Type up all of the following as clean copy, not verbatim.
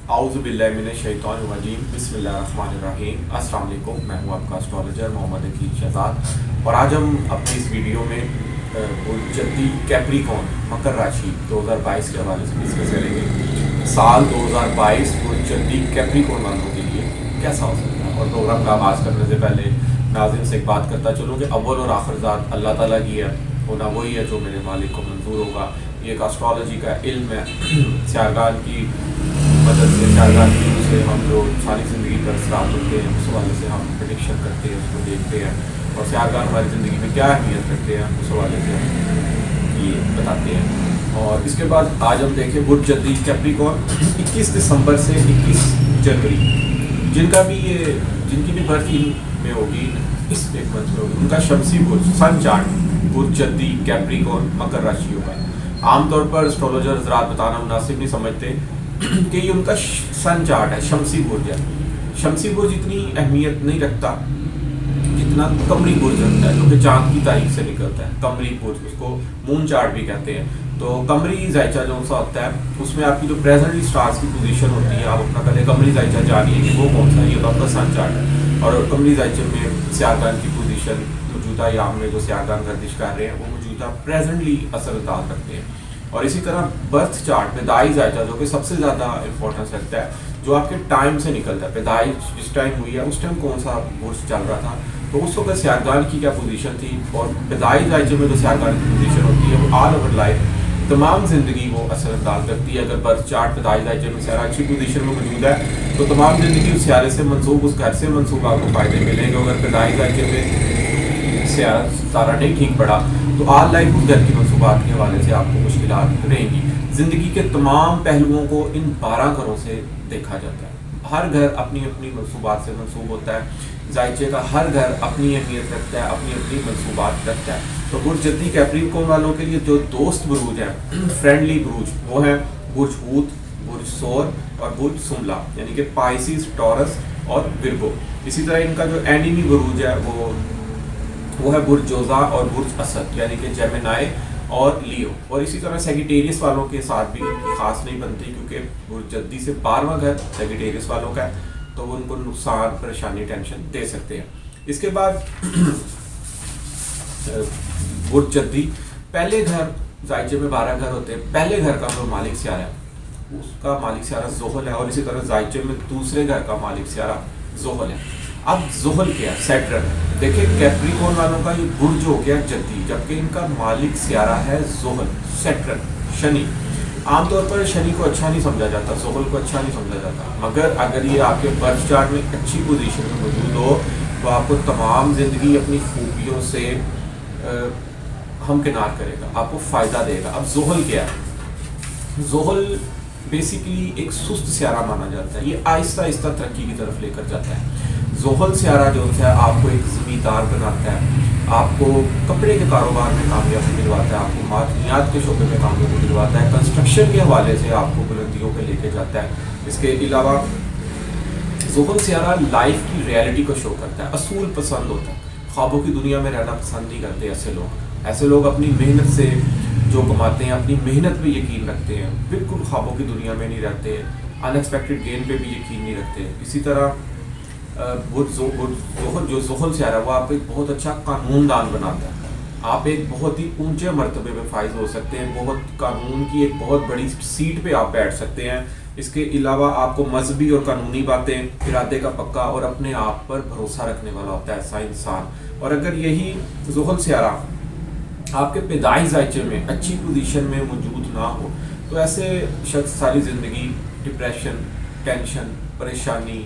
आउज़ु बिल्लाहि मिनश शैतानिर रजीम बिस्मिल्लाहिर्रहमानिर्रहीम। अस्सलाम वालेकुम, मैं हूँ आपका एस्ट्रोलॉजर मोहम्मद अकील शहजाद और आज हम अपनी इस वीडियो में जद्दी कैप्रिकॉर्न मकर राशि 2022 के हवाले से डिस्कस करेंगे। साल 2022 जद्दी कैप्रिकॉर्न वालों के लिए कैसा हो सकता है। और प्रोग्राम का आगाज़ करने से पहले नाज़रीन से एक बात करता चलूँ कि अव्वल और आखिर ज़ात अल्लाह ताला की है, होना वही है जो मेरे मालिक को मंजूर होगा। ये एक एस्ट्रोलॉजी का इल्म है। सियारगान की मदद से, सियारगान की से हम लोग सारी ज़िंदगी पर असरात होते हैं, उस हवाले से हम प्रडिक्शन करते हैं, उसको देखते हैं और सियारगान हमारी ज़िंदगी में क्या अहमियत रखते हैं उस हवाले से हम ये बताते हैं। और इसके बाद आज हम देखें बुर्ज जद्दी कैप्रिकॉर्न 21 दिसंबर से 21 जनवरी जिनकी भी बर्थ में होगी इस एक मंथ में होगी, उनका शमसी बुर्ज सन चार्ट बुर्ज जद्दी कैप्रिकॉर्न मकर राशि होगा। आमतौर पर एस्ट्रोलॉजर हज़रात बताना मुनासिब नहीं समझते कि ये उनका सन चार्ट है, शमसी बुर्ज है। शमसी बुर्ज इतनी अहमियत नहीं रखता जितना कमरी बुर्ज रखता है, क्योंकि चांद की तारीख से निकलता है। कमरी बुर्ज, उसको मून चार्ट भी कहते हैं। तो कमरी जायचा जो सा होता है उसमें आपकी जो प्रेजेंटली स्टार्स की पोजीशन होती है, आप अपना पहले कमरी जायचा जानिए कि वो कौन सा है। ये तो आपका सन चार्ट है और कमरी जायचे में सियारगान की पोजीशन मौजूदा याम में जो सियारगान गर्दिश कर रहे हैं वो मौजूदा प्रेजेंटली असर अंदाज रखते हैं। और इसी तरह बर्थ चार्ट पैदाइश जायचा जो कि सबसे ज़्यादा इंपॉर्टेंस रखता है, जो आपके टाइम से निकलता है। पैदाइश जिस टाइम हुई है उस टाइम कौन सा बुर्ज चल रहा था, तो उस वक्त सियारगान की क्या पोजीशन थी। और पैदाइश जायचे में जो सियारगान की पोजीशन होती है वो ऑल ओवर लाइफ तमाम ज़िंदगी वो असर अंदाज रखती है। अगर बर्थ चार्ट पैदाइश जायचे में सियारा अच्छी पोजीशन में मौजूद है तो तमाम ज़िंदगी उस सियारे से मनसूब, उस घर से मनसूब आपको फ़ायदे मिलेंगे। अगर पैदाइश जायचे में सियारा तारा नहीं ठीक पड़ा तो ऑल लाइफ उस घर की मनसूबात के हवाले से आपको मुश्किलात रहेंगी। ज़िंदगी के तमाम पहलुओं को इन 12 घरों से देखा जाता है। हर घर अपनी अपनी मनसूबात से मनसूब होता है। जायचे का हर घर अपनी अहमियत रखता है, अपनी अपनी मनसूबात रखता है। तो बुर्ज जद्दी कैप्रिकॉर्न वालों के लिए जो दोस्त बुरूज है, फ्रेंडली बुरूज, वो है बुर्ज हूत, बुर्ज सोर और बुर्ज सुमला, यानी कि पाइसिस, टॉरस और विर्गो। इसी तरह इनका जो एनिमी बुरूज है वो है बुर्ज जोजा और बुर्ज असद, यानी कि जेमिनाई और लियो। और इसी तरह सेगिटेरियस वालों के साथ भी खास नहीं बनती, क्योंकि बुर्ज जद्दी से 12वां घर सेगिटेरियस वालों का है, तो वो उनको नुकसान, परेशानी, टेंशन दे सकते हैं। इसके बाद बुर्ज जद्दी पहले घर, जायचे में 12 घर होते हैं। पहले घर का जो मालिक सियारा है उसका मालिक सियारा जोहल है और इसी तरह जायचे में दूसरे घर का मालिक सियारा जोहल है। अब जोहल क्या है? सैटर्न। देखिए कैप्रिकॉर्न वालों का ये बुर्ज हो गया जद्दी, जबकि इनका मालिक सियारा है जोहल, सैटर्न, शनि। आमतौर पर शनि को अच्छा नहीं समझा जाता, जोहल को अच्छा नहीं समझा जाता, मगर अगर ये आपके बर्थ चार्ट में अच्छी पोजीशन में मौजूद हो तो आपको तमाम ज़िंदगी अपनी खूबियों से हमकिनार करेगा, आपको फ़ायदा देगा। अब जोहल क्या है? जोहल बेसिकली एक सुस्त सियारा माना जाता है। ये आहिस्ता आहिस्ता तरक्की की तरफ लेकर जाता है। जोहल सियारा जो है आपको एक ज़मींदार बनाता है, आपको कपड़े के कारोबार में कामयाबी दिलवाता है, आपको मादनियात के शोबे में कामयाबी दिलवाता है, कंस्ट्रक्शन के हवाले से आपको बुलंदियों पे लेके जाता है। इसके अलावा जोहल सियारा लाइफ की रियलिटी को शो करता है, असूल पसंद होता है, ख्वाबों की दुनिया में रहना पसंद नहीं करते ऐसे लोग। ऐसे लोग अपनी मेहनत से जो कमाते हैं, अपनी मेहनत पे यकीन रखते हैं, बिल्कुल ख्वाबों की दुनिया में नहीं रहते, अनएक्सपेक्टेड गेन पे भी यकीन नहीं रखते। इसी तरह जो जोहल सियारा वो आपको एक बहुत अच्छा कानूनदान बनाता है। आप एक बहुत ही ऊंचे मर्तबे में फाइज हो सकते हैं, बहुत कानून की एक बहुत बड़ी सीट पे आप बैठ सकते हैं। इसके अलावा आपको मजहबी और कानूनी बातें, इरादे का पक्का और अपने आप पर भरोसा रखने वाला होता है ऐसा इंसान। और अगर यही जोहल सियारा आपके पैदाइश जायचे में अच्छी पोजीशन में मौजूद ना हो तो ऐसे शख्स सारी ज़िंदगी डिप्रेशन, टेंशन, परेशानी,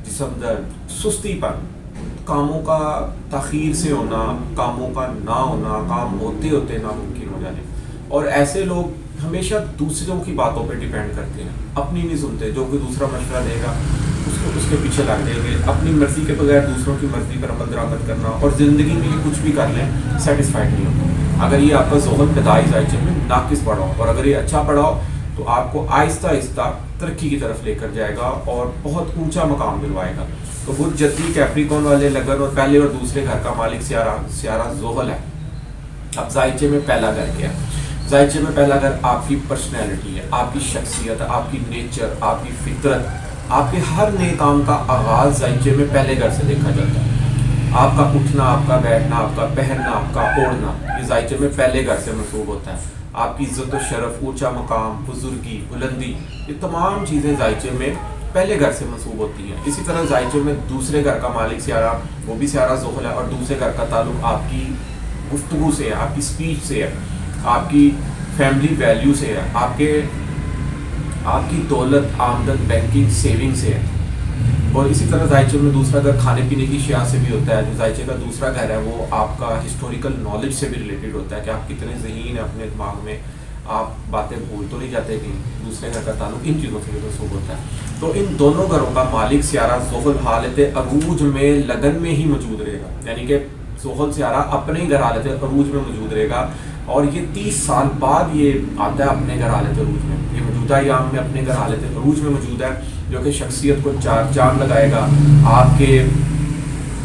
जिस्म दर्द, सुस्तीपन, कामों का ताख़ीर से होना, कामों का ना होना, काम होते होते नामुमकिन हो जाने। और ऐसे लोग हमेशा दूसरों की बातों पे डिपेंड करते हैं, अपनी नहीं सुनते। जो कोई दूसरा मशवरा देगा उसके पीछे लग जाएंगे, अपनी मर्ज़ी के बगैर दूसरों की मर्ज़ी पर अमल दरामद करना, और ज़िंदगी में ये कुछ भी कर लें सेटिस्फाइड नहीं होता। अगर ये आपका जोहल पैदाइश जायचे में नाकिस पड़ा हो और अगर ये अच्छा पड़ा हो तो आपको आहिस्ता आहिस्ता तरक्की की तरफ लेकर जाएगा और बहुत ऊंचा मकाम दिलवाएगा। तो बुर्ज जद्दी कैप्रिकॉर्न वाले लगन और पहले और दूसरे घर का मालिक सियारा जोहल है। अब जायचे में पहला घर क्या है? ذائچے میں پہلا گھر آپ کی پرسنالٹی ہے، آپ کی شخصیت، آپ کی نیچر، آپ کی فطرت، آپ کے ہر نئے کام کا آغاز ذائچے میں پہلے گھر سے دیکھا جاتا ہے۔ آپ کا اٹھنا، آپ کا بیٹھنا، آپ کا پہننا، آپ کا اوڑھنا، یہ ذائچے میں پہلے گھر سے منسوب ہوتا ہے۔ آپ کی عزت و شرف، اونچا مقام، بزرگی، بلندی، یہ تمام چیزیں ذائچے میں پہلے گھر سے منسوب ہوتی ہیں۔ اسی طرح ذائچے میں دوسرے گھر کا مالک سیارہ، وہ بھی سیارہ زحل ہے، اور دوسرے گھر کا تعلق آپ کی گفتگو سے ہے، آپ کی اسپیچ سے ہے، آپ کی فیملی ویلیو سے ہے، آپ کی دولت، آمدن، بینکنگ، سیونگ سے ہے۔ اور اسی طرح ذائچے میں دوسرا گھر کھانے پینے کی اشیاء سے بھی ہوتا ہے۔ جو ذائچے کا دوسرا گھر ہے وہ آپ کا ہسٹوریکل نالج سے بھی ریلیٹڈ ہوتا ہے کہ آپ کتنے ذہین ہیں اپنے دماغ میں، آپ باتیں بھول تو نہیں جاتے کہ دوسرے گھر کا تعلق ان چیزوں سے بھی منسوب ہوتا ہے۔ تو ان دونوں گھروں کا مالک سیارہ زحل حالت عروج میں لگن میں ہی موجود رہے گا، یعنی کہ زحل سیارہ اپنے ہی گھر حالت عروج میں موجود رہے گا، اور یہ 30 سال بعد یہ آتا ہے اپنے گھر حالت عروج میں۔ یہ موجودہ ایام میں اپنے گھر حالت عروج میں موجود ہے، جو کہ شخصیت کو چار چاند لگائے گا۔ آپ کے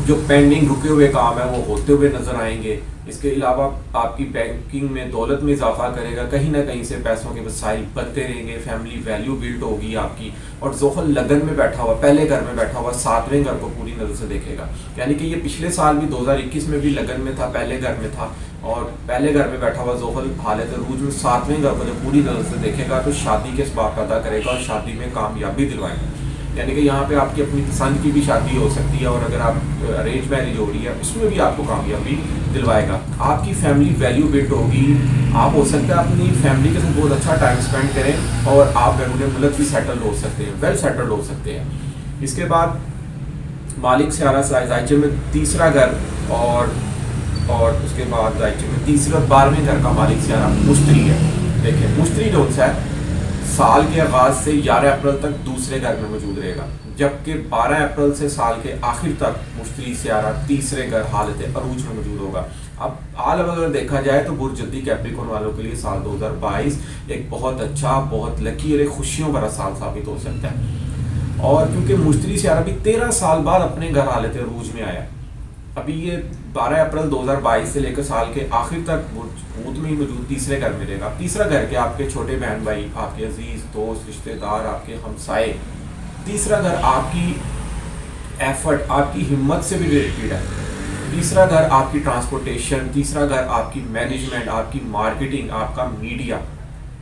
جو پینڈنگ رکے ہوئے کام ہیں وہ ہوتے ہوئے نظر آئیں گے۔ اس کے علاوہ آپ کی بینکنگ میں دولت میں اضافہ کرے گا، کہیں نہ کہیں سے پیسوں کے وسائل بڑھتے رہیں گے، فیملی ویلیو بلڈ ہوگی آپ کی۔ اور زحل لگن میں بیٹھا ہوا، پہلے گھر میں بیٹھا ہوا، 7ویں گھر کو پوری نظر سے دیکھے گا، یعنی کہ یہ پچھلے سال بھی 2021 میں بھی لگن میں تھا، پہلے گھر میں تھا، اور پہلے گھر میں بیٹھا ہوا زحل حالت عروج میں 7ویں گھر کو جب پوری نظر سے دیکھے گا تو شادی کے اسباب پیدا کرے گا اور شادی میں کامیابی دلوائے گا۔ یعنی کہ یہاں پہ آپ کی اپنی پسند کی بھی شادی ہو سکتی ہے، اور اگر آپ ارینج میرج ہو رہی ہے اس میں بھی آپ کو کامیابی دلوائے گا۔ آپ کی فیملی ویلیو بلڈ ہوگی، آپ ہو سکتا ہے اپنی فیملی کے ساتھ بہت اچھا ٹائم اسپینڈ کریں، اور آپ بیرون ملک بھی سیٹل ہو سکتے ہیں، ویل سیٹلڈ ہو سکتے ہیں۔ اس کے بعد مالک سیارہ ذائچے میں تیسرا گھر، اور اس کے بعد ذائچے میں تیسرے 12ویں گھر کا مالک سیارہ مشتری ہے۔ دیکھیں مشتری جو ہے سال کے آغاز سے 11 اپریل تک دوسرے گھر میں موجود رہے گا، جبکہ 12 اپریل سے سال کے آخر تک مشتری سیارہ تیسرے گھر حالت عروج میں موجود ہوگا۔ اب عالم اگر دیکھا جائے تو برج جدی کیپریکون والوں کے لیے سال 2022 ایک بہت اچھا، بہت لکی اور ایک خوشیوں بھرا سال ثابت ہو سکتا ہے، اور کیونکہ مشتری سیارہ بھی 13 سال بعد اپنے گھر حالت عروج میں آیا۔ ابھی یہ 12 اپریل 2022 سے لے کر سال کے آخر تک برج میں ہی موجود تیسرے گھر میں رہے گا۔ تیسرا گھر کے آپ کے چھوٹے بہن بھائی، آپ کے عزیز دوست، رشتہ دار، آپ کے ہمسائے۔ تیسرا گھر آپ کی ایفرٹ، آپ کی ہمت سے بھی ریلیٹڈ ہے۔ تیسرا گھر آپ کی ٹرانسپورٹیشن، تیسرا گھر آپ کی مینجمنٹ، آپ کی مارکیٹنگ، آپ کا میڈیا،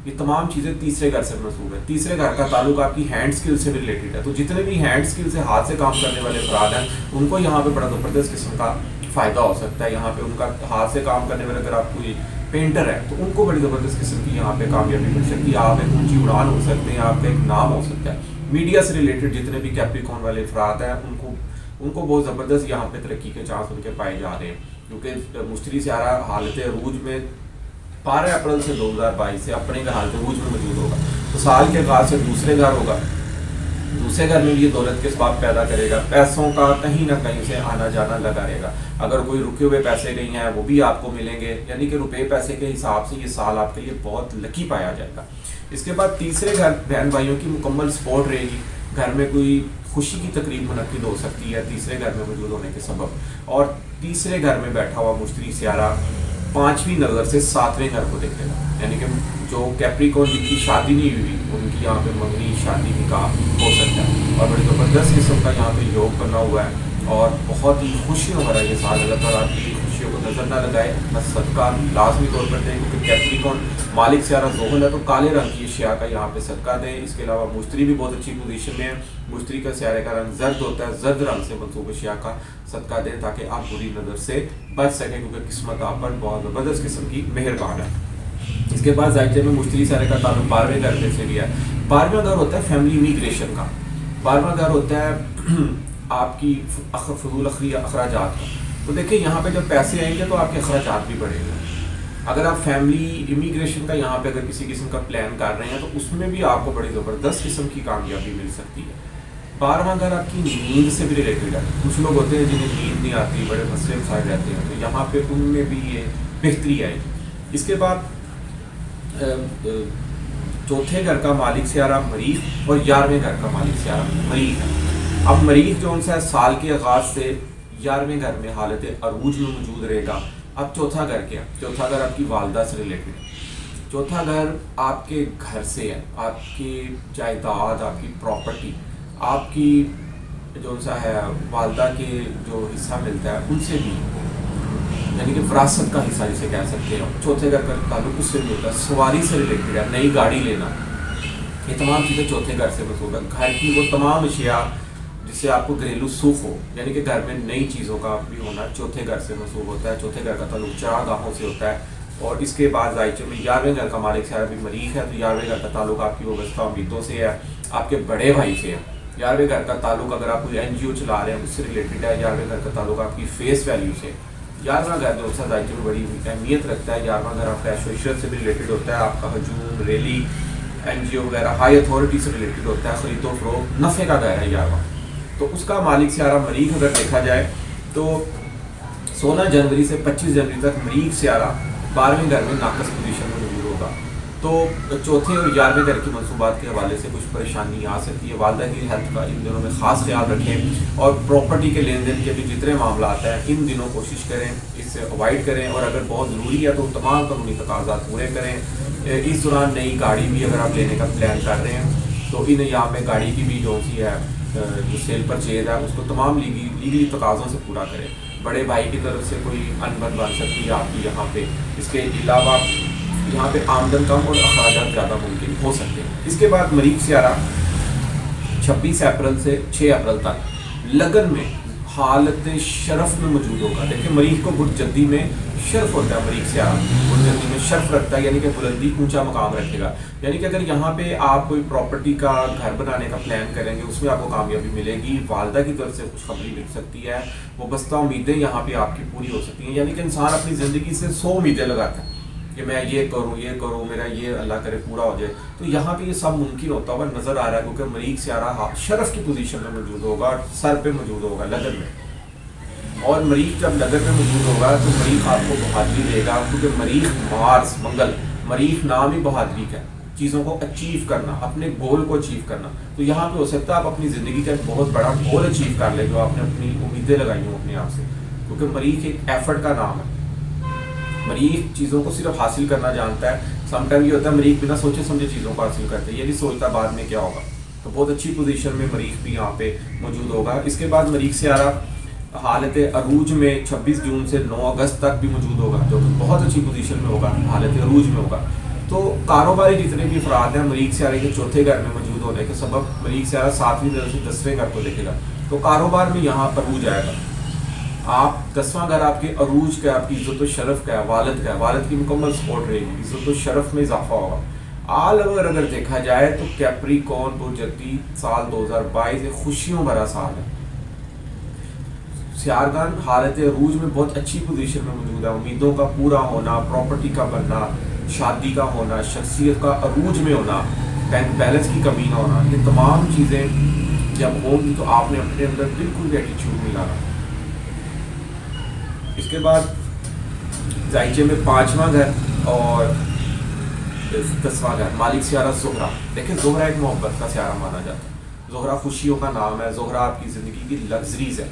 یہ تمام چیزیں تیسرے گھر سے منسوب ہے۔ تیسرے گھر کا تعلق آپ کی ہینڈ سکل سے بھی ریلیٹڈ ہے، تو جتنے بھی ہینڈ سکل سے ہاتھ سے کام کرنے والے افراد ہیں ان کو یہاں پہ بڑا زبردست قسم کا فائدہ ہو سکتا ہے۔ یہاں پہ ان کا ہاتھ سے کام کرنے والے، اگر آپ کوئی پینٹر ہے تو ان کو بڑی زبردست قسم کی یہاں پہ کامیابی مل سکتی ہے، آپ ایک اونچی اڑان ہو سکتے ہیں، آپ کا ایک نام ہو سکتا ہے۔ میڈیا سے ریلیٹڈ جتنے بھی کیپریکون والے افراد ہیں ان کو بہت زبردست یہاں پہ ترقی کے چانس ان کے پائے جا رہے ہیں، کیونکہ مشتری سیارہ حالت عروج میں 12 اپریل سے 2022 سے اپنے گھر حالت عروج میں موجود ہوگا، تو سال کے آغاز سے دوسرے گھر ہوگا۔ دوسرے گھر میں بھی یہ دولت کے اسباب پیدا کرے گا، پیسوں کا کہیں نہ کہیں سے آنا جانا لگا رہے گا۔ اگر کوئی رکے ہوئے پیسے کہیں ہیں وہ بھی آپ کو ملیں گے، یعنی کہ روپے پیسے کے حساب سے یہ سال آپ کے لیے بہت لکی پایا جائے گا۔ اس کے بعد تیسرے گھر بہن بھائیوں کی مکمل سپورٹ رہے گی، گھر میں کوئی خوشی کی تقریب منعقد ہو سکتی ہے تیسرے گھر میں موجود ہونے کے سبب، اور تیسرے گھر میں بیٹھا ہوا مشتری سیارہ 5ویں نظر سے 7ویں گھر کو دیکھے گا، یعنی کہ جو کیپریکون جن کی شادی نہیں ہوئی ان کی یہاں پہ منگنی شادی نکاح ہو سکتا ہے، اور بڑی زبردست قسم کا یہاں پہ یوگ بنا ہوا ہے، اور بہت ہی خوشیوں بھرا یہ سال۔ اللہ تعالیٰ آپ کی خوشیوں کو نظر نہ لگائے، بس صدقہ لازمی طور پر دیں، کیونکہ کیپریکون مالک سیارہ زحل ہے تو کالے رنگ کی اشیاء کا یہاں پہ صدقہ دیں۔ اس کے علاوہ مشتری بھی بہت اچھی پوزیشن میں ہے، مشتری کا سیارے کا رنگ زرد ہوتا ہے، زرد رنگ سے منسوب اشیاء کا صدقہ دیں تاکہ آپ بری نظر سے بچ سکیں، کیونکہ قسمت آپ پر بہت زبردست قسم کی مہربان ہے۔ اس کے بعد ذائچے میں مشتری سیارے کا تعلق 12ویں گھر سے بھی ہے۔ 12واں گھر ہوتا ہے فیملی امیگریشن کا، 12واں گھر ہوتا ہے آپ کی فضول اخراجات کا۔ تو دیکھیں یہاں پہ جب پیسے آئیں گے تو آپ کے اخراجات بھی بڑھیں گے۔ اگر آپ فیملی امیگریشن کا یہاں پہ اگر کسی قسم کا پلان کر رہے ہیں تو اس میں بھی آپ کو بڑی زبردست قسم کی کامیابی مل سکتی ہے۔ 12واں گھر آپ کی نیند سے بھی ریلیٹڈ ہے۔ کچھ لوگ ہوتے ہیں جنہیں نیند نہیں آتی، بڑے مسئلے مسائل رہتے ہیں، تو یہاں پہ ان میں بھی یہ بہتری آئے گی۔ اس کے بعد چوتھے گھر کا مالک سیارہ مریخ اور 11ویں گھر کا مالک سیارہ مریخ ہے۔ اب مریخ جو ہے سال کے آغاز سے 11ویں گھر میں حالت عروج میں موجود رہے گا۔ اب چوتھا گھر کیا؟ چوتھا گھر آپ کی والدہ سے ریلیٹڈ ہے۔ चौथा घर आपके घर से है, आपकी जायदाद, आपकी प्रॉपर्टी, आपकी जो सा है वालदा के जो हिस्सा मिलता है उनसे भी, यानी कि विरासत का हिस्सा जिसे कह सकते हो। चौथे घर का ताल्लुक उससे भी होता है, सवारी से रिलेटेड है, नई गाड़ी लेना, ये तमाम चीज़ें चौथे घर से मंसूब है। घर की वो तमाम अशिया जिससे आपको घरेलू सुख हो, यानी कि घर में नई चीज़ों का भी होना चौथे घर से मंसूब होता है। चौथे घर का ताल्लुक चरागाहों से होता है। और इसके बाद जायचे में 11वें घर का मालिक सारा भी मरीख है, तो 11वें घर का ताल्लुक आपकी वाबस्ता उम्मीदों से है, आपके बड़े भाई से है। 11वें घर का ताल्लुक अगर आप कोई NGO चला रहे हैं उससे रिलेटेड है। 11वें घर का ताल्लुक आपकी फेस वैल्यू से। 11वां घर जो सा जायचे में बड़ी अहमियत रखता है। 11वां घर आपका ऐशो इशरत से भी रिलेटेड होता है, आपका हजूम, रैली, NGO वगैरह हाई अथॉरिटी से रिलेटेड होता है, ख़रीदो फरोख्त, नफ़े का घर है 11वां। तो उसका मालिक सियारा मरीख अगर देखा जाए तो 16 जनवरी से 25 जनवरी तक मरीख सियारा 12वें घर में नाकस पोजीशन में मौजूद होगा। तो चौथे और 11वें घर की मनसूबात के हवाले से कुछ परेशानी आ सकती है। वालदा की हेल्थ का इन दिनों में ख़ास ख्याल रखें और प्रॉपर्टी के लेन देन के भी जितने मामला हैं इन दिनों कोशिश करें इससे अवॉइड करें, और अगर बहुत ज़रूरी है तो तमाम कानूनी तकाज़ात पूरे करें। इस दौरान नई गाड़ी भी अगर आप लेने का प्लान कर रहे हैं तो इन यहाँ में गाड़ी की भी जो सी है जो सेल परचेज है उसको तमाम लीगली तकाज़ों से पूरा करें। बड़े भाई की तरफ से कोई अनबन बन सकती है आपकी यहाँ पे। इसके अलावा यहाँ पे आमदन कम और अखराजात ज़्यादा मुमकिन हो सकते हैं। इसके बाद मरीख सियारा 26 अप्रैल से 6 अप्रैल तक लगन में हालत शरफ में मौजूद होगा। देखिए मरीख को गुरजद्दी में शर्फ होता है, मरीख सियारा गुरजद्दी में शर्फ रखता है, यानी कि बुलंदी, ऊंचा मकाम रखेगा। यानी कि अगर यहाँ पे आप कोई प्रॉपर्टी का घर बनाने का प्लान करेंगे उसमें आपको कामयाबी मिलेगी, वालदा की तरफ से खुशखबरी मिल सकती है, वो बस्ता उम्मीदें यहाँ पे आपकी पूरी हो सकती हैं। यानी कि इंसान अपनी ज़िंदगी से 100 उम्मीदें लगाता है कि मैं ये करूँ, मेरा ये अल्लाह करे पूरा हो जाए। तो यहाँ पे ये सब मुमकिन होता हुआ नज़र आ रहा है, क्योंकि मरीख सियारा शरफ की पोजीशन में मौजूद होगा, सर पे मौजूद होगा लगन में। और मरीख जब लगन में मौजूद होगा तो मरीख आपको बहादुरी देगा, क्योंकि मरीख मार्स मंगल, मरीख नाम ही बहादुरी का, चीज़ों को अचीव करना, अपने गोल को अचीव करना। तो यहाँ पे हो सकता है आप अपनी ज़िंदगी का एक बहुत बड़ा गोल अचीव कर ले जो आपने अपनी उम्मीदें लगाई हों अपने आप से, क्योंकि मरीख एक एफर्ट का नाम है। मरीख चीज़ों को सिर्फ हासिल करना जानता है। समटाइम ये होता है मरीख बिना सोचे समझे चीज़ों को हासिल करते हैं, ये नहीं सोचता बाद में क्या होगा। तो बहुत अच्छी पोजीशन में मरीख भी यहाँ पे मौजूद होगा। इसके बाद मरीख सियारा हालत अरूज में 26 जून से 9 अगस्त तक भी मौजूद होगा, जो कि बहुत अच्छी पोजीशन में होगा, हालत अरूज में होगा। तो कारोबारी जितने भी अफराद हैं मरीख सियारे के चौथे घर में मौजूद होने के सबब मरीख सियारा 7वीं घर से 10वें घर को देखेगा, तो कारोबार में यहाँ अरूज आएगा। आप 10वां घर आपके अरूज का, आपकी इज्जत व शरफ का है, वालद की मुकम्मल सपोर्ट रहेगी, इज्जत व शरफ में इजाफा होगा। आल ओवर अगर देखा जाए तो कैप्रिकॉर्न बुरजद्दी साल 2022 एक खुशियों भरा साल है। सियारगन हालत अरूज में बहुत अच्छी पोजीशन में मौजूद है। उम्मीदों का पूरा होना, प्रॉपर्टी का बनना, शादी का होना, शख्सियत का अरूज में होना, बैंक बैलेंस की कमी ना होना, ये तमाम चीज़ें जब होंगी तो आपने अपने अंदर बिल्कुल भी एटीट्यूड नहीं लाना। इसके बाद जायचे में 5वां घर और 10वां घर मालिक सियारा ज़ोहरा। देखिए ज़ोहरा एक मोहब्बत का सियारा माना जाता है, ज़ोहरा खुशियों का नाम है, ज़ोहरा आपकी ज़िंदगी की लग्जरीज है,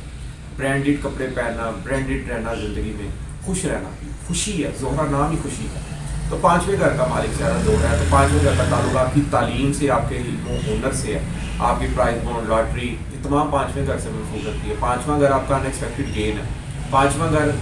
ब्रांडेड कपड़े पहनना, ब्रांडेड रहना, ज़िंदगी में खुश रहना, खुशी है, ज़ोहरा नाम ही खुशी है। तो 5वें घर का मालिक सियारा ज़ोहरा है, तो 5वें घर का ताल्लुक आपकी तालीम से, आपके इल्म हुनर से है, आपकी प्राइज बॉन्ड, लॉटरी, ये तमाम 5वें घर से महफूज करती है। 5वां घर आपका अनएक्सपेक्टेड गेन है। 5वां घर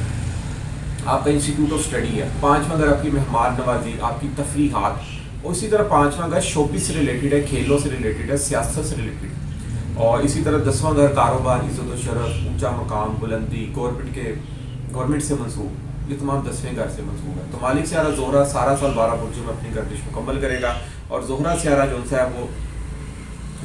आपका इंस्टीट्यूट ऑफ स्टडी है। 5वां घर आपकी मेहमान नवाजी, आपकी तफरीहात, और इसी तरह 5वां घर शोबिस से रिलेटेड है, खेलों से रिलेटेड है, सियासत से रिलेटेड है। और इसी तरह 10वां घर कारोबार, इज़्ज़त व शरफ, ऊंचा मकाम, बुलंदी, गवर्नमेंट से मंसूब, ये तमाम 10वें घर से मंसूब है। तो मालिक सियारा ज़ोहरा सारा साल 12 बुर्जों में अपनी गर्दिश मुकम्मल करेगा। और ज़ोहरा सियारा जो है वो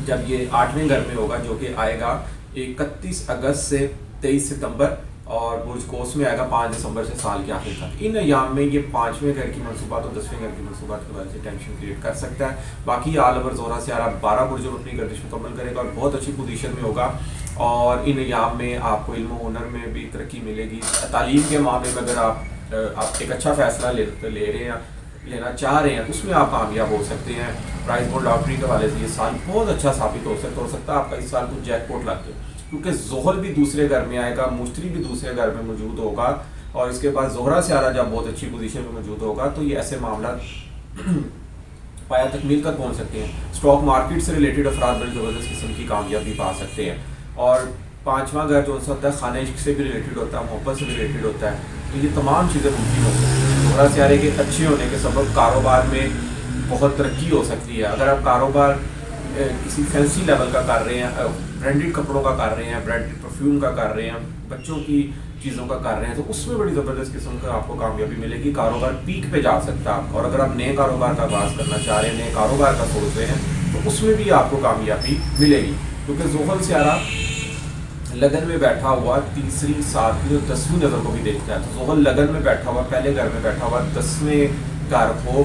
जब ये 8वें घर में होगा, जो कि आएगा 31 अगस्त से 23 सितंबर, और बुर्ज कोस में आएगा 5 दिसंबर से साल के आखिर तक। इन अयाम में ये 5वें घर की मनसूबात और 10वें घर की मनसूबात के वजह से टेंशन क्रिएट कर सकता है। बाकी आल ओवर ज़ोहरा सियारा 12 बुर्जों में अपनी गर्दिश मुकम्मल करेगा और बहुत अच्छी पोजीशन में होगा। और इन अयाम में आपको इल्म हुनर में भी तरक्की मिलेगी। तालीम के मामले में अगर आप एक अच्छा फैसला ले रहे हैं, लेना चाह रहे हैं, तो उसमें आप कामयाब हो सकते हैं। प्राइज बॉन्ड लॉटरी के वाले से ये साल बहुत अच्छा साबित हो सकता है आपका इस साल कुछ जैकपॉट लग जाए, क्योंकि ज़ोहल भी दूसरे घर में आएगा, मुश्तरी भी दूसरे घर में मौजूद होगा, और इसके बाद ज़ोहरा सियारा जब बहुत अच्छी पोजीशन में मौजूद होगा तो ये ऐसे मामला पाया तकमील तक पहुंच सकते हैं। स्टॉक मार्केट से रिलेटेड अफराद बड़ी ज़बरदस्त किस्म की कामयाबी पा सकते हैं। और पाँचवा घर जो सा होता है खाने से भी रिलेटेड होता है, मोहब्बत से भी रिलेटेड होता है। तो ये तमाम चीज़ें मुमकिन हो सकती हैं। ज़ोहरा सियारे के अच्छे होने के सबब कारोबार में बहुत तरक्की हो सकती है। अगर आप कारोबार किसी फैंसी लेवल का कर रहे हैं, ब्रांडेड कपड़ों का कर रहे हैं, ब्रांडेड परफ्यूम का कर रहे हैं, बच्चों की चीज़ों का कर रहे हैं, तो उसमें बड़ी ज़बरदस्त किस्म का आपको कामयाबी मिलेगी। कारोबार पीक पे जा सकता है आपका। और अगर आप नए कारोबार का आगाज़ करना चाह रहे हैं, नए कारोबार का सोच रहे हैं, तो उसमें भी आपको कामयाबी मिलेगी। क्योंकि ज़ुहल सियारा लगन में बैठा हुआ तीसरी, सातवीं और 10वीं नज़र को भी देखता है। तो ज़ुहल लगन में बैठा हुआ, पहले घर में बैठा हुआ 10वें घर को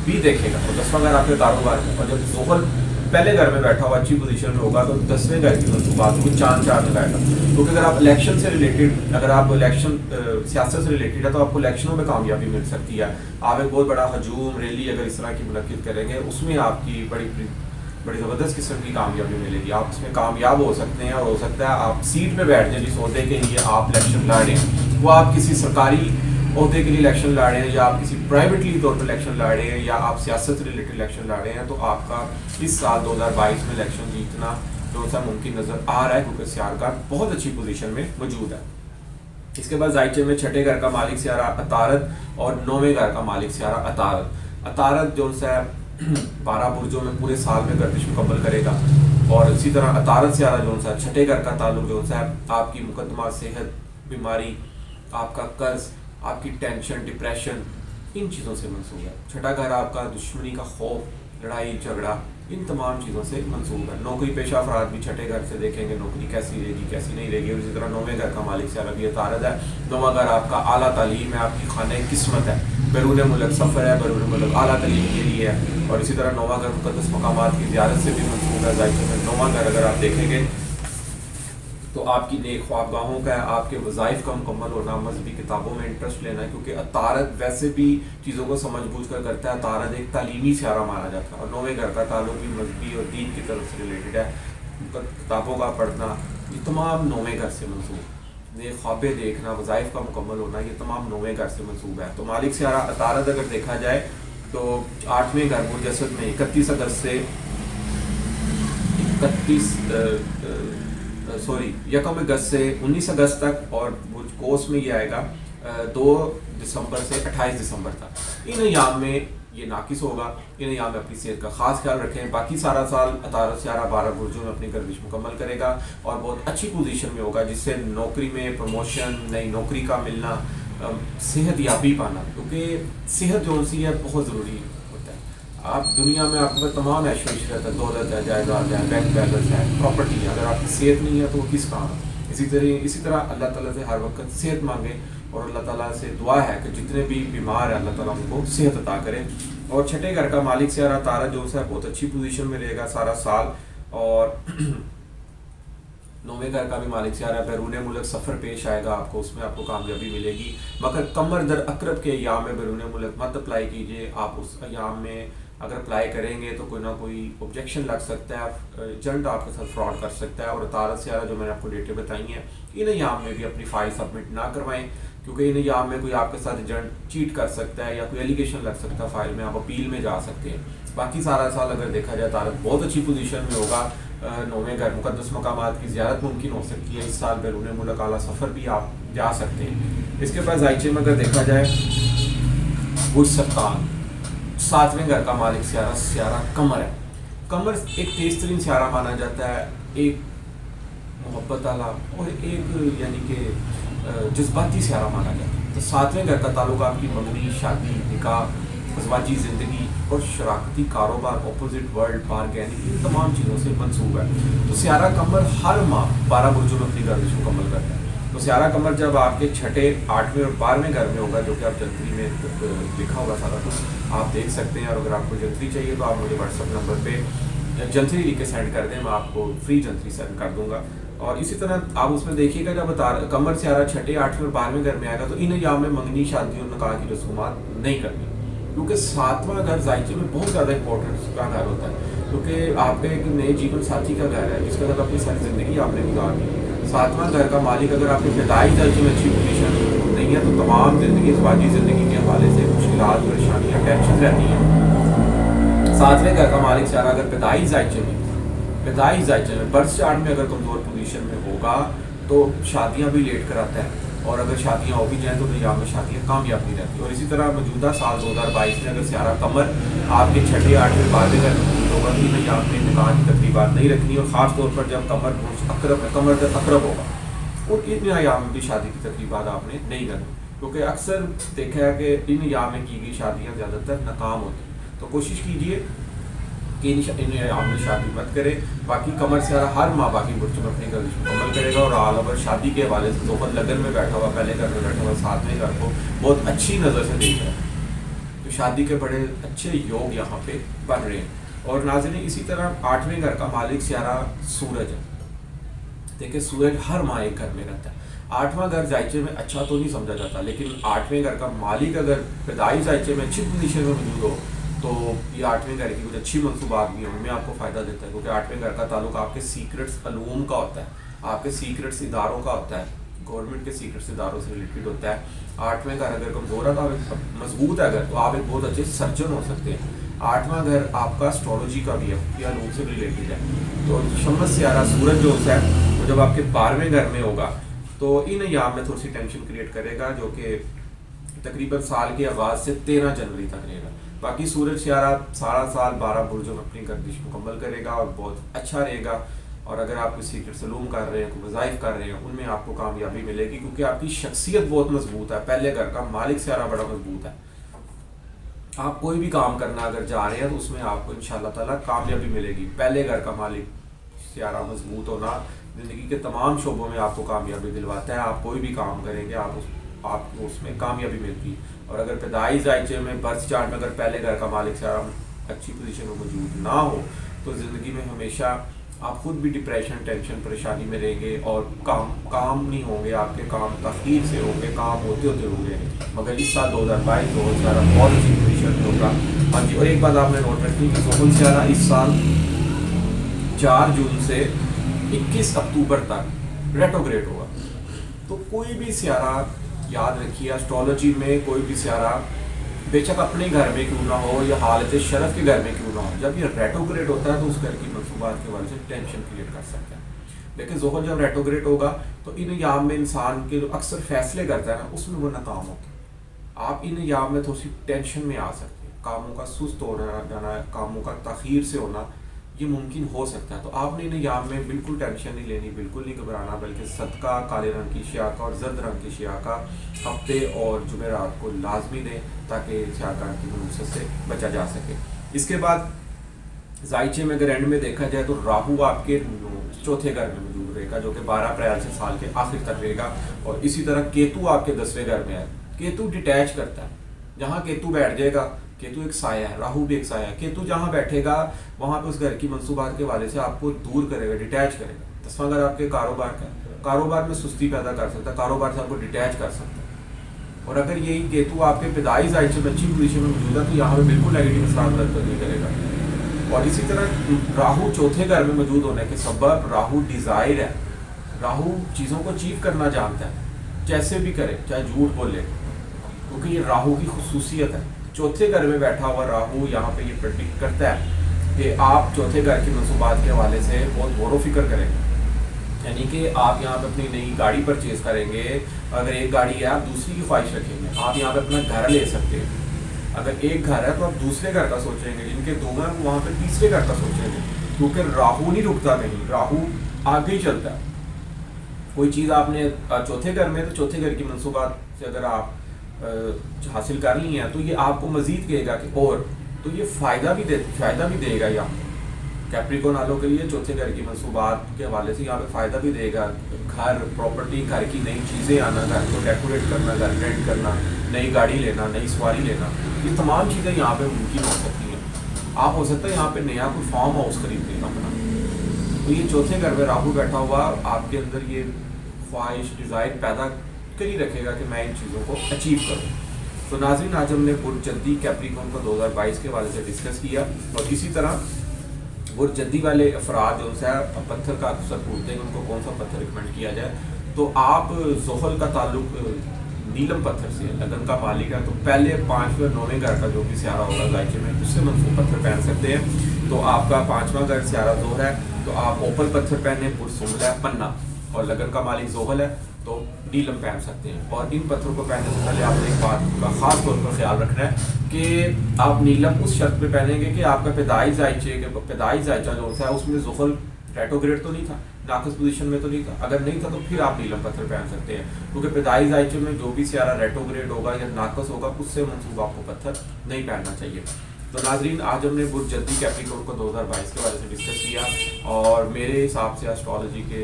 भी देखेगा। तो 10वां घर आपके कारोबार में, और जब ज़ुहल पहले घर में बैठा हुआ अच्छी पोजीशन में होगा तो 10वें घर की मनसूबात होगी, चांद लगाएगा। क्योंकि अगर आप इलेक्शन से रिलेटेड, अगर आप इलेक्शन सियासत से रिलेटेड है, तो आपको इलेक्शनों में कामयाबी मिल सकती है। आप एक बहुत बड़ा हजूम रैली अगर इस तरह की मुनक्किद करेंगे, उसमें आपकी बड़ी ज़बरदस्त किस्म की कामयाबी मिलेगी। आप उसमें कामयाब हो सकते हैं। और हो सकता है आप सीट पे बैठ जाए जिस अहदे के लिए आप इलेक्शन लड़ रहे हैं, वो आप किसी सरकारी अहदे के लिए इलेक्शन लड़ रहे हैं, या आप किसी प्राइवेटली तौर पर इलेक्शन लड़ रहे हैं, या आप सियासत से रिलेटेड इलेक्शन लड़ रहे हैं, तो आपका इस साल 2022 में इलेक्शन जीतना जो सा मुमकिन नज़र आ रहा है, क्योंकि सियारगाह बहुत अच्छी पोजीशन में मौजूद है। इसके बाद जायचे में छठे घर का मालिक सियारा अतारद और 9वें घर का मालिक सियारा अतारद। अतारद जो सा 12 बुर्जों में पूरे साल में गर्दिश मुकम्मल करेगा। और इसी तरह अतारद सियारा जो सा छठे घर का ताल्लुक जो सा आपकी मुकदमा, सेहत, बीमारी, आपका कर्ज, आपकी टेंशन, डिप्रेशन, इन चीज़ों से मंसूब है। छठा घर आपका दुश्मनी का खौफ, लड़ाई झगड़ा, इन तमाम चीज़ों से मंसूब है। नौकरी पेशा अफराद भी छठे घर से देखेंगे नौकरी कैसी रहेगी, कैसी नहीं रहेगी। और इसी तरह 9वें घर का मालिक सियारा भी अतारद है। 9वां घर आपका आला तालीम है, आपकी खाने किस्मत है, बैरून मुल्क सफ़र है, बैरून मुल्क आला तालीम के लिए है। और इसी तरह 9वां घर मुक़द्दस मकामात की ज़ियारत से भी मंसूब है। जायके में 9वां घर अगर आप देखेंगे तो आपकी नेक ख्वाबगाहों का है, आपके वज़ाइफ का मुकम्मल होना, मजहबी किताबों में इंटरेस्ट लेना है। क्योंकि अतारद वैसे भी चीज़ों को समझ बूझ कर करता है। अतारद एक तालीमी सियारा माना जाता है। और 9वें घर का ताल्लुक भी मजहबी और दीन की तरफ से रिलेटेड है। किताबों का पढ़ना, ये तमाम 9वें घर से मंसूब। नेक ख्वाबें देखना, वज़ाइफ का मुकम्मल होना, ये तमाम 9वें घर से मंसूब है। तो मालिक सियारा अतारद अगर देखा जाए तो 8वें घर मुजस्सद में 31 अगस्त से 1 अगस्त से 19 अगस्त तक, और कोर्स में ये आएगा 2 दिसंबर से 28 दिसंबर तक। इन अयाम में ये नाकिस होगा। इन अयाम में अपनी सेहत का खास ख्याल रखें। बाकी सारा साल अतारद सियारा 12 बुर्जों में अपनी गर्दिश मुकम्मल करेगा और बहुत अच्छी पोजीशन में होगा, जिससे नौकरी में प्रमोशन, नई नौकरी का मिलना, सेहत याबी पाना। क्योंकि सेहत जो सी है बहुत ज़रूरी होता है। आप दुनिया में आपके पास तमाम ऐशो इशरत है, दौलत है, जायदाद है, बैंक बैलेंस है, प्रॉपर्टी है, अगर आपकी सेहत नहीं है तो वो किस काम है। इसी तरह अल्लाह ताला से हर वक्त सेहत मांगे और अल्लाह ताला से दुआ है कि जितने भी बीमार हैं अल्लाह ताला उनको सेहत अता करे। और छठे घर का मालिक सियारा तारा जो है बहुत अच्छी पोजीशन में रहेगा सारा साल। और 9वें घर का भी मालिक सियारा बैरून मुल्क सफ़र पेश आएगा आपको, उसमें आपको कामयाबी मिलेगी। मगर कमर दर अकरब के अयाम में बैरून मुल्क मत अप्लाई कीजिए। आप उस अयाम में अगर अप्लाई करेंगे तो कोई ना कोई ऑब्जेक्शन लग सकता है, एजेंट आपके साथ फ्रॉड कर सकता है। और अतारद सियारा जो मैंने आपको डेटें बताई हैं, इन अयाम में भी अपनी फ़ाइल सबमिट ना करवाएं, क्योंकि इन अयाम में कोई आपके साथ एजेंट चीट कर सकता है या कोई एलिगेशन लग सकता है फ़ाइल में, आप अपील में जा सकते हैं। बाकी सारा साल अगर देखा जाए तारद बहुत अच्छी पोजीशन में होगा। 9वें घर मुक़द्दस मकामात की ज़ियारत मुमकिन हो सकती है। इस साल बैरून मुल्क आला सफ़र भी आप जा सकते हैं। इसके बाद जायचे में अगर देखा जाए बुर्ज सरतान, 7वें घर का मालिक सियारा कमर है। कमर एक तेज़ तरीन सियारा माना जाता है, एक मोहब्बत वाला और एक यानी कि जज्बाती सियारा माना जाता है। तो 7वें घर का ताल्लुक आपकी मंगनी, शादी, निकाह, अज़वाजी ज़िंदगी और शराकती कारोबार, अपोजिट वर्ल्ड, बारगेनिंग, इन तमाम चीज़ों से मंसूब है। तो सियारा कमर हर माह 12 बुर्जों में अपनी गर्दिश मुकम्मल करता है। तो सियारा कमर जब आपके छठे, 8वें और 12वें घर में होगा, जो कि आप जंतरी में लिखा होगा सारा कुछ, आप देख सकते हैं। और अगर आपको जंतरी चाहिए तो आप मुझे व्हाट्सएप नंबर पे जंतरी लिख के सेंड कर दें, मैं आपको फ्री जंतरी सेंड कर दूँगा। और इसी तरह आप उसमें देखिएगा जब कमर सियारा छठे, 8वें और 12वें घर में आएगा तो इन अयाम में मंगनी, शादी और निकाह की रसूमात नहीं करनी, क्योंकि 7वां घर जायचे में बहुत ज़्यादा इंपॉर्टेंस का घर होता है। क्योंकि आपके एक नए जीवन साथी का घर है जिसके साथ अपनी सारी ज़िंदगी आपने गुजारनी है। 7वां घर का मालिक अगर आपके पैदाइश दर्जे में अच्छी पोजीशन नहीं है तो तमाम ज़िंदगी, ज़िंदगी के हवाले से मुश्किलात, परेशानियाँ, टेंशन रहती हैं। सातवें घर का मालिक सियारा अगर पैदाई जायचे में बर्थ चार्ट में अगर कमज़ोर पोजीशन में होगा तो शादियां भी लेट कराता है, और अगर शादियां हो भी जाएँ तो निजाम में शादियां कामयाब नहीं रहती। और इसी तरह मौजूदा साल 2022 में अगर सियारा कमर आपके 6, 8, 12वें घर में होगा तो निजाम में निकाह की तकरीबात नहीं रखनी, और ख़ास तौर पर जब कमर अकरब होगा और इन अयाम में भी शादी की तकरीबात आपने नहीं करनी, क्योंकि अक्सर देखा है कि इन अयाम में की गई शादियाँ ज़्यादातर नाकाम होती हैं। तो कोशिश कीजिए कि इन अयाम में शादी मत करें। बाकी कमर से हर माँ बाकी बुर्ज में अपनी गर्दिश मुकम्मल करेगा, और आल ओवर शादी के हवाले से ज़ोहल लगन में बैठा हुआ, पहले घर में बैठा हुआ, सातवें घर को बहुत अच्छी नज़र से देख रहा है, तो शादी के बड़े अच्छे योग यहाँ पे बन रहे हैं। और नाज़रीन इसी तरह 8वें घर का मालिक सियारा सूरज है। देखिए सूरज हर माह एक घर में रहता है। 8वां घर जायचे में अच्छा तो नहीं समझा जाता, लेकिन 8वें घर का मालिक अगर पैदाई जायचे में अच्छी पोजीशन में मौजूद हो तो ये 8वें घर की कुछ अच्छी मनसूबात भी हैं, उनमें आपको फ़ायदा देता है, क्योंकि 8वें घर का ताल्लुक आपके सीक्रेट्स अलूम का होता है, आपके सीक्रेट्स इदारों का होता है, गवर्नमेंट के सीक्रेट्स इदारों से रिलेटेड होता है। 8वें घर अगर कमज़ोर है तो आप मजबूत है अगर, तो आप एक बहुत अच्छे सर्जन हो सकते हैं। 8वां घर आपका एस्ट्रोलॉजी का भी है, या अलूम से रिलेटेड है। तो शम्स सियारा सूरज जो होता है वो जब आपके 12वें घर में होगा तो इन अयाम में थोड़ी सी टेंशन क्रिएट करेगा, जो कि तकरीबन साल के आगाज़ से 13 जनवरी तक रहेगा। बाकी सूरज सियारा सारा साल 12 बुर्जों में अपनी गर्दिश मुकम्मल करेगा और बहुत अच्छा रहेगा। और अगर आप किसी सीक्रेट सलूम कर रहे हैं, कोई वज़ाइफ कर रहे हैं, उनमें आपको कामयाबी मिलेगी, क्योंकि आपकी शख्सियत बहुत मजबूत है। पहले घर का मालिक सियारा बड़ा मजबूत है। आप कोई भी काम करना अगर जा रहे हैं तो उसमें आपको इंशाअल्लाह ताला कामयाबी मिलेगी। पहले घर का मालिक सियारा मजबूत होना ज़िंदगी के तमाम शोबों में आपको कामयाबी दिलवाता है। आप कोई भी काम करेंगे आपको उसमें कामयाबी मिलती है। और अगर पैदाइश जायचे में बर्थ चार्ट में अगर पहले घर का मालिक सियारा अच्छी पोजीशन में मौजूद ना हो तो ज़िंदगी में हमेशा आप खुद भी डिप्रेशन, टेंशन, परेशानी में रहेंगे, और काम नहीं होंगे, आपके काम तखीर से होंगे, काम होते होंगे। मगर इस साल 2022 सियारा बहुत अच्छी पोजीशन में होगा। हाँ जी, और एक बात आपने नोट रखनी कि ज़ोहल सियारा इस साल 4 जून से 21 अक्टूबर तक रेट्रोग्रेड होगा। तो कोई भी सियारा याद रखिए, एस्ट्रोलॉजी में कोई भी सियारा बेशक अपने घर में क्यों ना हो या हालत शरफ के घर में क्यों ना हो, जब ये रेट्रोग्रेड होता है तो उस घर की मनसूबात के वजह से टेंशन क्रिएट कर सकता है। लेकिन ज़ोहल जब रेट्रोग्रेड होगा तो इन याम में इंसान के जो अक्सर फैसले करता है ना, उसमें वो नाकाम होता है। आप इन याम में थोड़ी सी टेंशन में आ सकते हैं, कामों का सुस्त होना जाना, कामों का तखीर से होना ये मुमकिन हो सकता है। तो आपने इन याम में बिल्कुल टेंशन नहीं लेनी, बिल्कुल नहीं घबराना, बल्कि सदका काले रंग की शिया का और जर्द रंग की शिया का हफ्ते और जुमेरात को लाजमी दें, ताकि सियाकार की मनूसत से बचा जा सके। इसके बाद जायचे में अगर एंड में देखा जाए तो राहु आपके 4थे घर में मौजूद रहेगा, जो कि 12 अप्रैल से साल के आखिर तक रहेगा। और इसी तरह केतु आपके 10वें घर में है। केतु डिटैच करता है, जहाँ केतु बैठ जाएगा, केतु एक साया है, राहु भी एक साया है। केतु जहाँ बैठेगा वहाँ पे उस घर की मनसूबात के वाले से आपको दूर करेगा, डिटैच करेगा। 10वां घर आपके कारोबार में सुस्ती पैदा कर सकता है, कारोबार से आपको डिटैच कर सकता है। और अगर यही केतु आपके पैदाई जायचे में अच्छी पोजीशन में मौजूद है तो यहाँ पे बिल्कुल नेगेटिव असरात नहीं करेगा। और इसी तरह राहु 4थे घर में मौजूद होने के सबब राहु डिज़ायर है, राहु चीज़ों को अचीव करना जानता है, जैसे भी करे, चाहे झूठ बोले, क्योंकि ये राहु की खुसूसियत है। 4थे घर में बैठा हुआ राहु यहाँ पे ये प्रेडिक्ट करता है कि आप 4थे घर की मनसूबात के हवाले से बहुत गौर व फिक्र करेंगे। यानी कि आप यहाँ पे अपनी नई गाड़ी परचेज करेंगे, अगर एक गाड़ी है आप दूसरी की ख्वाहिश रखेंगे। आप यहाँ पे अपना घर ले सकते हैं, अगर एक घर है तो आप दूसरे घर का सोचेंगे, जिनके 2 घर वहाँ पे तीसरे घर का सोचेंगे, क्योंकि राहु नहीं रुकता कहीं, राहु आगे ही चलता है। कोई चीज़ आपने 4थे घर में, तो 4थे घर की मनसूबात से अगर आप हासिल कर ली है तो ये आपको मजीद कहेगा कि और, तो ये फ़ायदा भी देगा। यहाँ कैप्रिकॉर्न वालों के लिए 4थे घर की मनसूबात के हवाले से यहाँ पे फ़ायदा भी देगा। घर, प्रॉपर्टी, घर की नई चीज़ें आना, घर को डेकोरेट करना, घर रेंट करना, नई गाड़ी लेना, नई सवारी लेना, ये तमाम चीज़ें यहाँ पे मुमकिन हो सकती हैं। आप हो सकता है यहाँ पे नया कोई फार्म हाउस खरीद लेना अपना। तो ये 4थे घर में राहु बैठा हुआ आपके अंदर ये ख्वाहिश, डिज़ायर पैदा कर ही रखेगा कि मैं इन चीज़ों को अचीव करूँ। तो नाज़रीन, आज हमने बुर्ज जद्दी कैप्रिकॉर्न को 2022 के हवाले से डिस्कस किया। और इसी तरह बुर्ज जद्दी वाले अफराद जो है पत्थर का अक्सर पूछते हैं उनको कौन सा पत्थर रिकमेंड किया जाए, तो आप ज़ोहल का ताल्लुक नीलम पत्थर से लगन का मालिक है तो पहले 5वें और 9वें घर का जो भी सियारा होगा जायचे में उससे मंसूब पत्थर पहन सकते हैं। तो आपका 5वां घर सियारा जोहर है तो आप ओपल पत्थर पहने, पुरसुम्बल है पन्ना, और लगन का मालिक जोहल है तो नीलम पहन सकते हैं। और इन पत्थरों को पहनने से पहले आपने एक बात का ख़ास तौर पर ख्याल रखना है कि आप नीलम उस शर्त पे पहनेंगे कि आपका पैदाइश जायचा जो है उसमें जुहल रेट्रोग्रेड तो नहीं था, नाकस पोजीशन में तो नहीं था। अगर नहीं था तो फिर आप नीलम पत्थर पहन सकते हैं, क्योंकि पैदाइश जायचे में जो भी सियारा रेट्रोग्रेड होगा या नाकस होगा उससे मंसूब आपको पत्थर नहीं पहनना चाहिए। तो नाजरीन, आज हमने बुर्ज जल्दी कैप्रिकॉर्न को 2022 के बारे में डिस्कस किया और मेरे हिसाब से एस्ट्रोलॉजी के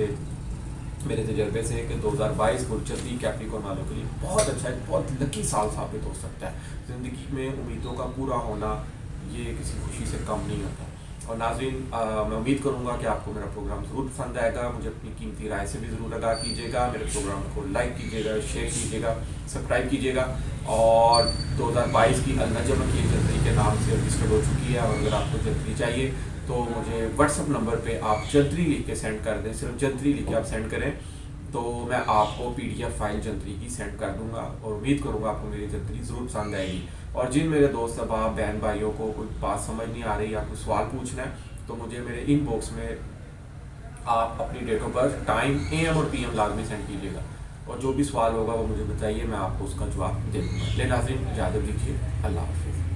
मेरे तजर्बे से कि 2022 बुर्ज जल्दी कैप्रिकॉर्न वालों के लिए बहुत अच्छा है, बहुत लकी साल साबित हो सकता है। ज़िंदगी में उम्मीदों का पूरा होना ये किसी खुशी से कम नहीं होता। और नाज़रीन, मैं उम्मीद करूंगा कि आपको मेरा प्रोग्राम ज़रूर पसंद आएगा। मुझे अपनी कीमती राय से भी ज़रूर आगाह कीजिएगा, मेरे प्रोग्राम को लाइक कीजिएगा, शेयर कीजिएगा, सब्सक्राइब कीजिएगा। और 2022 की अल-नजम की जंतरी के नाम से रजिस्टर्ड हो चुकी है, और अगर आपको जंतरी चाहिए तो मुझे व्हाट्सअप नंबर पे आप जंतरी लिख के सेंड कर दें, सिर्फ जंतरी लिख के आप सेंड करें तो मैं आपको PDF फाइल जंतरी की सेंड कर दूंगा। और उम्मीद करूंगा आपको मेरी जंतरी ज़रूर पसंद आएगी। और जिन मेरे दोस्त अहबाब बहन भाइयों को कोई बात समझ नहीं आ रही या कोई सवाल पूछना है तो मुझे मेरे इनबॉक्स में आप अपनी date of birth, time, AM और PM लाजमी सेंड कीजिएगा, और जो भी सवाल होगा वो मुझे बताइए, मैं आपको उसका जवाब दे दूँगा। ले नाज़रीन, इजाज़त दीजिए, अल्लाह हाफ़िज़।